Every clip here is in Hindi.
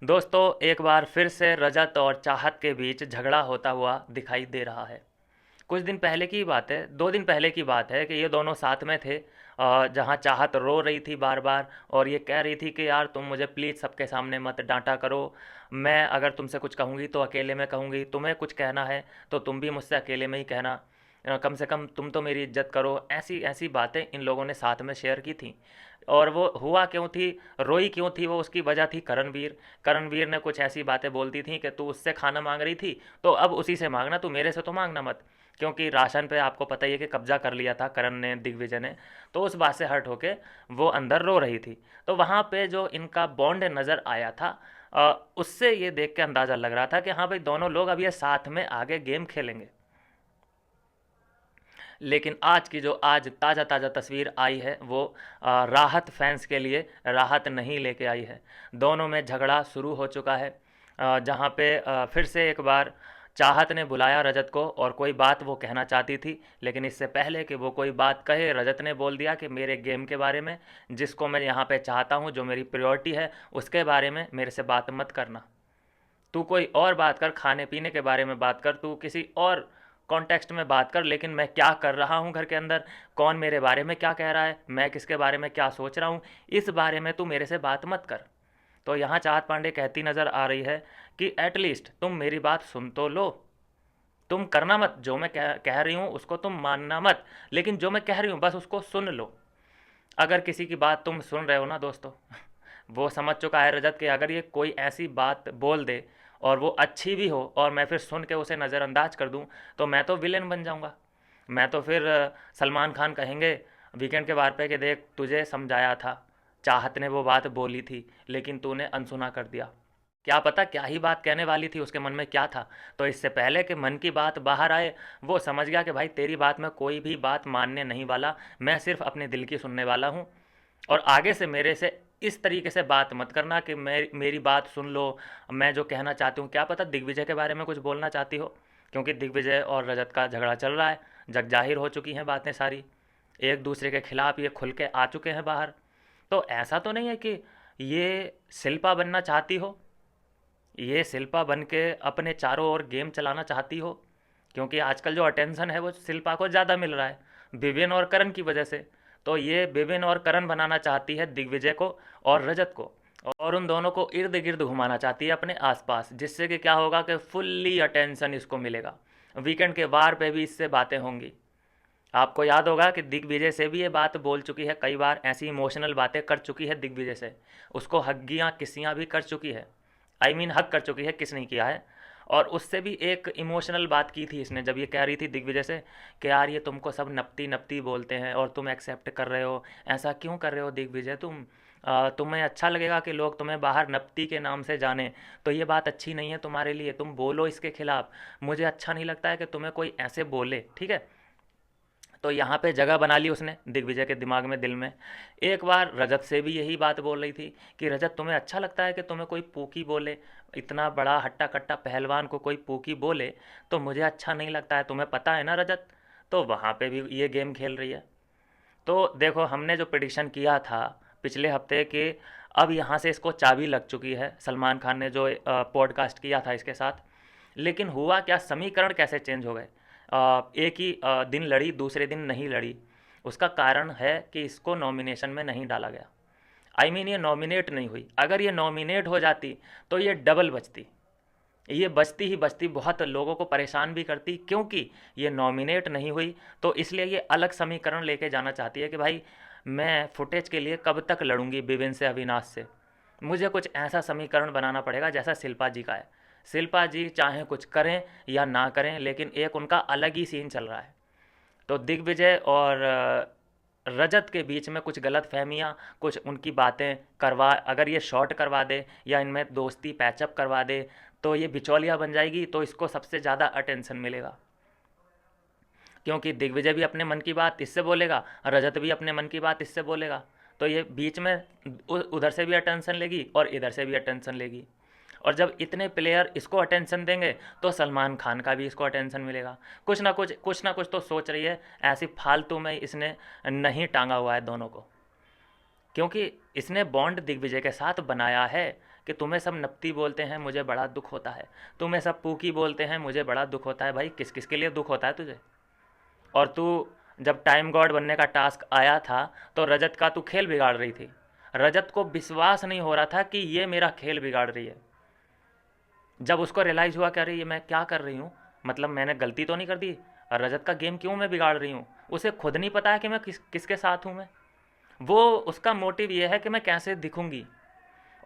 दोस्तों एक बार फिर से रजत और चाहत के बीच झगड़ा होता हुआ दिखाई दे रहा है। कुछ दिन पहले की बात है, 2 दिन पहले की बात है कि ये दोनों साथ में थे। जहाँ चाहत रो रही थी बार बार और ये कह रही थी कि यार तुम मुझे प्लीज़ सबके सामने मत डांटा करो। मैं अगर तुमसे कुछ कहूँगी तो अकेले में कहूँगी, तुम्हें कुछ कहना है तो तुम भी मुझसे अकेले में ही कहना। कम से कम तुम तो मेरी इज्जत करो। ऐसी ऐसी बातें इन लोगों ने साथ में शेयर की थी। और वो हुआ क्यों थी, रोई क्यों थी, वो उसकी वजह थी करणवीर। करणवीर ने कुछ ऐसी बातें बोलती थी कि तू उससे खाना मांग रही थी तो अब उसी से मांगना, तू मेरे से तो मांगना मत। क्योंकि राशन पे आपको पता ही है कि कब्जा कर लिया था करण ने, दिग्विजय ने। तो उस बात से हर्ट होके वो अंदर रो रही थी। तो वहाँ पे जो इनका बॉन्ड नज़र आया था, उससे ये देख के अंदाज़ा लग रहा था कि हाँ भाई दोनों लोग अब ये साथ में आगे गेम खेलेंगे। लेकिन आज की जो आज ताज़ा ताज़ा तस्वीर आई है वो राहत फैंस के लिए राहत नहीं लेके आई है। दोनों में झगड़ा शुरू हो चुका है। जहाँ पे फिर से एक बार चाहत ने बुलाया रजत को और कोई बात वो कहना चाहती थी, लेकिन इससे पहले कि वो कोई बात कहे रजत ने बोल दिया कि मेरे गेम के बारे में, जिसको मैं यहाँ पे चाहता हूँ, जो मेरी प्रायोरिटी है उसके बारे में मेरे से बात मत करना। तू कोई और बात कर, खाने पीने के बारे में बात कर, तू किसी और कॉन्टेक्स्ट में बात कर, लेकिन मैं क्या कर रहा हूँ घर के अंदर, कौन मेरे बारे में क्या कह रहा है, मैं किसके बारे में क्या सोच रहा हूँ, इस बारे में तू मेरे से बात मत कर। तो यहाँ चाहत पांडे कहती नज़र आ रही है कि एटलीस्ट तुम मेरी बात सुन तो लो। तुम करना मत, जो मैं कह रही हूँ उसको तुम मानना मत, लेकिन जो मैं कह रही हूँ बस उसको सुन लो। अगर किसी की बात तुम सुन रहे हो ना दोस्तों, वो समझ चुका है रजत कि अगर ये कोई ऐसी बात बोल दे और वो अच्छी भी हो और मैं फिर सुन के उसे नज़रअंदाज कर दूं, तो मैं तो विलेन बन जाऊंगा। मैं तो फिर सलमान खान कहेंगे वीकेंड के बार पे कि देख तुझे समझाया था, चाहत ने वो बात बोली थी लेकिन तूने अनसुना कर दिया। क्या पता क्या ही बात कहने वाली थी, उसके मन में क्या था। तो इससे पहले कि मन की बात बाहर आए, वो समझ गया कि भाई तेरी बात में कोई भी बात मानने नहीं वाला, मैं सिर्फ अपने दिल की सुनने वाला हूँ। और आगे से मेरे से इस तरीके से बात मत करना कि मेरी बात सुन लो, मैं जो कहना चाहती हूँ। क्या पता दिग्विजय के बारे में कुछ बोलना चाहती हो, क्योंकि दिग्विजय और रजत का झगड़ा चल रहा है, जग जाहिर हो चुकी हैं बातें सारी, एक दूसरे के खिलाफ ये खुल के आ चुके हैं बाहर। तो ऐसा तो नहीं है कि ये शिल्पा बनना चाहती हो, ये शिल्पा बन के अपने चारों ओर गेम चलाना चाहती हो, क्योंकि आजकल जो अटेंशन है वो शिल्पा को ज़्यादा मिल रहा है विवेन और करण की वजह से। तो ये विवेन और करण बनाना चाहती है दिग्विजय को और रजत को, और उन दोनों को इर्द गिर्द घुमाना चाहती है अपने आसपास, जिससे कि क्या होगा कि फुल्ली अटेंशन इसको मिलेगा। वीकेंड के वार पे भी इससे बातें होंगी। आपको याद होगा कि दिग्विजय से भी ये बात बोल चुकी है, कई बार ऐसी इमोशनल बातें कर चुकी है दिग्विजय से, उसको हग्गियाँ किसियाँ भी कर चुकी है। हक कर चुकी है, किस नहीं किया है। और उससे भी एक इमोशनल बात की थी इसने, जब ये कह रही थी दिग्विजय से कि यार ये तुमको सब नपती नपती बोलते हैं और तुम एक्सेप्ट कर रहे हो, ऐसा क्यों कर रहे हो दिग्विजय तुम। तुम्हें अच्छा लगेगा कि लोग तुम्हें बाहर नपती के नाम से जाने, तो ये बात अच्छी नहीं है तुम्हारे लिए, तुम बोलो इसके खिलाफ। मुझे अच्छा नहीं लगता है कि तुम्हें कोई ऐसे बोले, ठीक है। तो यहाँ पे जगह बना ली उसने दिग्विजय के दिमाग में, दिल में। एक बार रजत से भी यही बात बोल रही थी कि रजत तुम्हें अच्छा लगता है कि तुम्हें कोई पूकी बोले, इतना बड़ा हट्टा कट्टा पहलवान को कोई पूकी बोले तो मुझे अच्छा नहीं लगता है, तुम्हें पता है ना रजत। तो वहाँ पे भी ये गेम खेल रही है। तो देखो हमने जो प्रिडिक्शन किया था पिछले हफ्ते कि अब यहाँ से इसको चाबी लग चुकी है, सलमान खान ने जो पॉडकास्ट किया था इसके साथ। लेकिन हुआ क्या, समीकरण कैसे चेंज हो गए। एक ही दिन लड़ी, दूसरे दिन नहीं लड़ी। उसका कारण है कि इसको नॉमिनेशन में नहीं डाला गया। ये नॉमिनेट नहीं हुई, अगर ये नॉमिनेट हो जाती तो ये डबल बचती, ये बचती ही बचती, बहुत लोगों को परेशान भी करती। क्योंकि ये नॉमिनेट नहीं हुई तो इसलिए ये अलग समीकरण लेके जाना चाहती है कि भाई मैं फुटेज के लिए कब तक लड़ूंगी विवेन से, अविनाश से। मुझे कुछ ऐसा समीकरण बनाना पड़ेगा जैसा शिल्पा जी का है। शिल्पा जी चाहे कुछ करें या ना करें, लेकिन एक उनका अलग ही सीन चल रहा है। तो दिग्विजय और रजत के बीच में कुछ गलत फहमियाँ, कुछ उनकी बातें करवा, अगर ये शॉर्ट करवा दे या इनमें दोस्ती पैचअप करवा दे तो ये बिचौलिया बन जाएगी, तो इसको सबसे ज़्यादा अटेंशन मिलेगा। क्योंकि दिग्विजय भी अपने मन की बात इससे बोलेगा, रजत भी अपने मन की बात इससे बोलेगा, तो ये बीच में उधर से भी अटेंशन लेगी और इधर से भी अटेंशन लेगी। और जब इतने प्लेयर इसको अटेंशन देंगे तो सलमान खान का भी इसको अटेंशन मिलेगा। कुछ ना कुछ तो सोच रही है, ऐसी फालतू में इसने नहीं टांगा हुआ है दोनों को। क्योंकि इसने बॉन्ड दिग्विजय के साथ बनाया है कि तुम्हें सब नप्ती बोलते हैं, मुझे बड़ा दुख होता है, तुम्हें सब पूकी बोलते हैं, मुझे बड़ा दुख होता है। भाई किस किस के लिए दुख होता है तुझे? और तू जब टाइम गॉड बनने का टास्क आया था तो रजत का तू खेल बिगाड़ रही थी। रजत को विश्वास नहीं हो रहा था कि ये मेरा खेल बिगाड़ रही है। जब उसको रियलाइज़ हुआ, क्या रही है मैं क्या कर रही हूँ, मतलब मैंने गलती तो नहीं कर दी, रजत का गेम क्यों मैं बिगाड़ रही हूँ? उसे खुद नहीं पता है कि मैं किसके साथ हूँ मैं। वो उसका मोटिव ये है कि मैं कैसे दिखूँगी।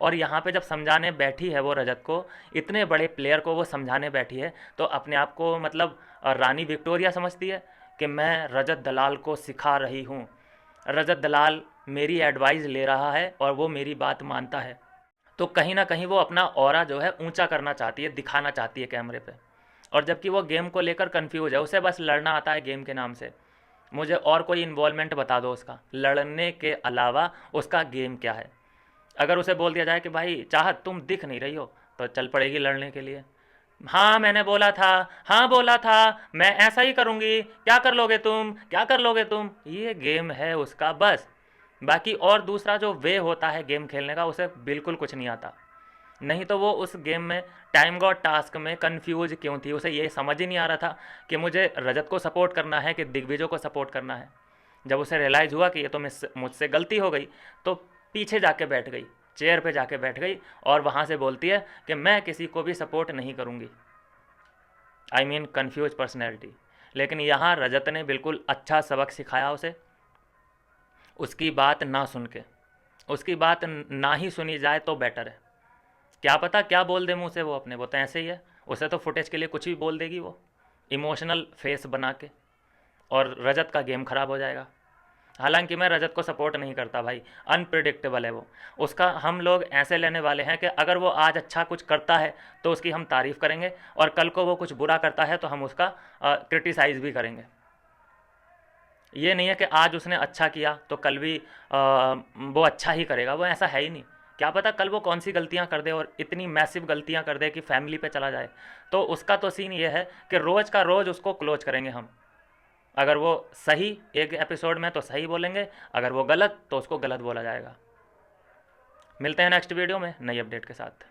और यहाँ पे जब समझाने बैठी है वो रजत को, इतने बड़े प्लेयर को वो समझाने बैठी है, तो अपने आप को मतलब रानी विक्टोरिया समझती है कि मैं रजत दलाल को सिखा रही हूँ। रजत दलाल मेरी एडवाइस ले रहा है और वो मेरी बात मानता है। तो कहीं ना कहीं वो अपना ऑरा जो है ऊंचा करना चाहती है, दिखाना चाहती है कैमरे पे। और जबकि वो गेम को लेकर कंफ्यूज है, उसे बस लड़ना आता है गेम के नाम से। मुझे और कोई इन्वॉल्वमेंट बता दो उसका, लड़ने के अलावा उसका गेम क्या है। अगर उसे बोल दिया जाए कि भाई चाहत तुम दिख नहीं रही हो, तो चल पड़ेगी लड़ने के लिए। हाँ मैंने बोला था, हाँ बोला था, मैं ऐसा ही करूँगी, क्या कर लोगे तुम, क्या कर लोगे तुम, ये गेम है उसका बस। बाकी और दूसरा जो वे होता है गेम खेलने का, उसे बिल्कुल कुछ नहीं आता। नहीं तो वो उस गेम में टाइम गॉड टास्क में कंफ्यूज क्यों थी, उसे ये समझ ही नहीं आ रहा था कि मुझे रजत को सपोर्ट करना है कि दिग्विजय को सपोर्ट करना है। जब उसे रियलाइज़ हुआ कि ये तो मुझसे गलती हो गई, तो पीछे जाके बैठ गई, चेयर पे जाके बैठ गई और वहाँ से बोलती है कि मैं किसी को भी सपोर्ट नहीं करूँगी। I mean confuse personality. लेकिन यहाँ रजत ने बिल्कुल अच्छा सबक सिखाया उसे। उसकी बात ना सुन के, उसकी बात ना ही सुनी जाए तो बेटर है। क्या पता क्या बोल दे मुँह से वो अपने, वो तो ऐसे ही है, उसे तो फुटेज के लिए कुछ भी बोल देगी वो, इमोशनल फेस बना के, और रजत का गेम ख़राब हो जाएगा। हालांकि मैं रजत को सपोर्ट नहीं करता भाई, अनप्रिडिक्टेबल है वो। उसका हम लोग ऐसे लेने वाले हैं कि अगर वो आज अच्छा कुछ करता है तो उसकी हम तारीफ़ करेंगे, और कल को वो कुछ बुरा करता है तो हम उसका क्रिटिसाइज़ भी करेंगे। ये नहीं है कि आज उसने अच्छा किया तो कल भी वो अच्छा ही करेगा, वो ऐसा है ही नहीं। क्या पता कल वो कौन सी गलतियां कर दे और इतनी मैसिव गलतियां कर दे कि फैमिली पे चला जाए। तो उसका तो सीन ये है कि रोज़ का रोज़ उसको क्लोज करेंगे हम। अगर वो सही एक एपिसोड में तो सही बोलेंगे, अगर वो गलत तो उसको गलत बोला जाएगा। मिलते हैं नेक्स्ट वीडियो में नई अपडेट के साथ।